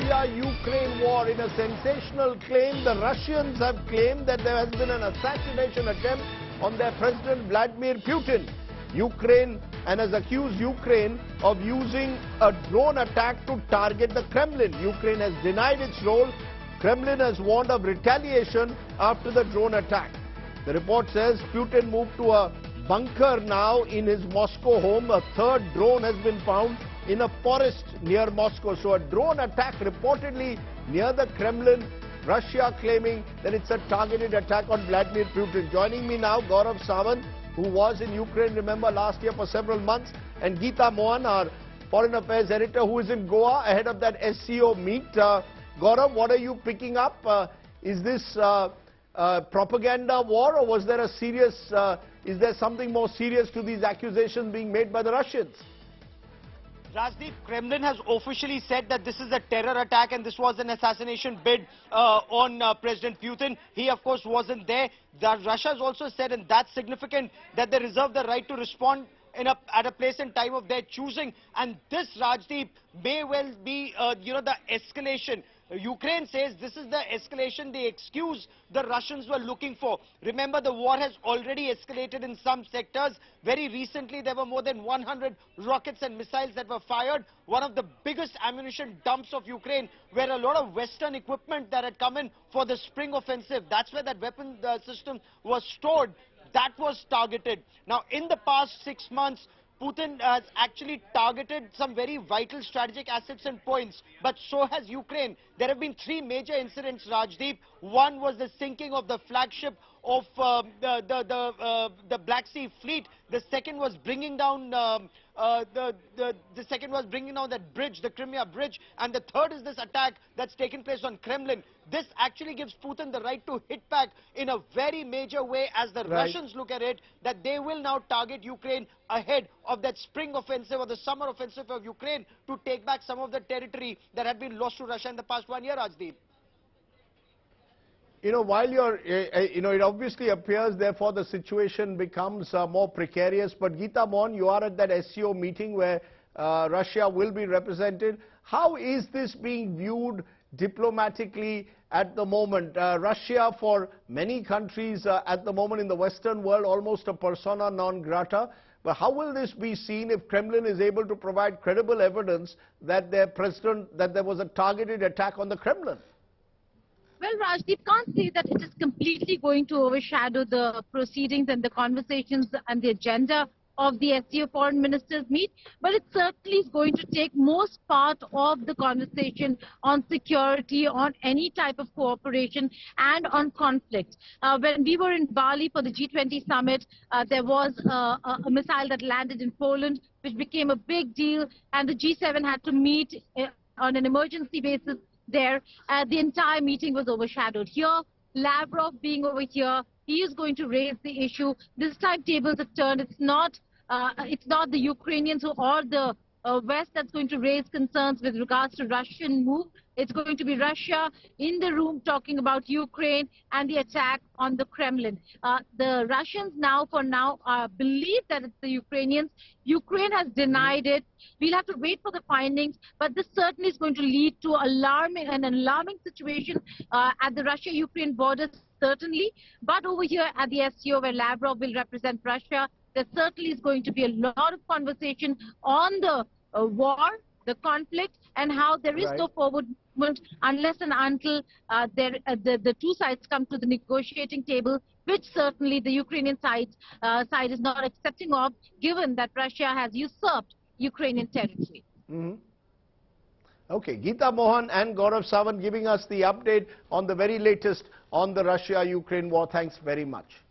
Russia-Ukraine war. In a sensational claim, the Russians have claimed that there has been an assassination attempt on their President Vladimir Putin. Ukraine and has accused Ukraine of using a drone attack to target the Kremlin. Ukraine has denied its role. Kremlin has warned of retaliation after the drone attack. The report says Putin moved to a bunker now in his Moscow home. A third drone has been found in a forest near Moscow. So a drone attack reportedly near the Kremlin, Russia claiming that it's a targeted attack on Vladimir Putin. Joining me now, Gaurav Sawant, who was in Ukraine, remember, last year for several months, and Geeta Mohan, our Foreign Affairs editor, who is in Goa ahead of that SCO meet. Gaurav, what are you picking up? Is this propaganda war, or was there a serious, is there something more serious to these accusations being made by the Russians? Rajdeep, Kremlin has officially said that this is a terror attack and this was an assassination bid on President Putin. He, of course, wasn't there. Russia has also said, and that's significant, that they reserve the right to respond at a place and time of their choosing. And this, Rajdeep, may well be, the escalation. Ukraine says this is the escalation, the excuse the Russians were looking for. Remember, the war has already escalated in some sectors. Very recently, there were more than 100 rockets and missiles that were fired. One of the biggest ammunition dumps of Ukraine, where a lot of Western equipment that had come in for the spring offensive, that's where that weapon system was stored, that was targeted. Now, in the past 6 months, Putin has actually targeted some very vital strategic assets and points, but so has Ukraine. There have been 3 major incidents, Rajdeep. One was the sinking of the flagship of the Black Sea Fleet. The second was bringing down that bridge, the Crimea bridge, and the third is this attack that's taken place on Kremlin. This actually gives Putin the right to hit back in a very major way, as the Russians look at it, that they will now target Ukraine ahead of that spring offensive or the summer offensive of Ukraine to take back some of the territory that had been lost to Russia in the past 1 year, Rajdeep. While you're, it obviously appears, therefore, the situation becomes more precarious. But Geeta Mohan, you are at that SCO meeting where Russia will be represented. How is this being viewed diplomatically at the moment? Russia, for many countries at the moment in the Western world, almost a persona non grata. But how will this be seen if Kremlin is able to provide credible evidence that their president, that there was a targeted attack on the Kremlin? Well, Rajdeep, can't say that it is completely going to overshadow the proceedings and the conversations and the agenda of the SCO foreign ministers meet, but it certainly is going to take most part of the conversation on security, on any type of cooperation, and on conflict. When we were in Bali for the G20 summit, there was a missile that landed in Poland, which became a big deal, and the G7 had to meet on an emergency basis there. The entire meeting was overshadowed. Here, Lavrov being over here, he is going to raise the issue. This time tables have turned. It's not the Ukrainians or the West that's going to raise concerns with regards to Russian move. It's going to be Russia in the room talking about Ukraine and the attack on the Kremlin. The Russians for now believe that it's the Ukrainians. Ukraine has denied it. We'll have to wait for the findings, but this certainly is going to lead to an alarming situation at the Russia-Ukraine border, certainly. But over here at the SCO, where Lavrov will represent Russia, there certainly is going to be a lot of conversation on the war, the conflict, and how there is no forward movement unless and until the two sides come to the negotiating table, which certainly the Ukrainian side is not accepting of, given that Russia has usurped Ukrainian territory. Okay, Geeta Mohan and Gaurav Sawant giving us the update on the very latest on the Russia-Ukraine war. Thanks very much.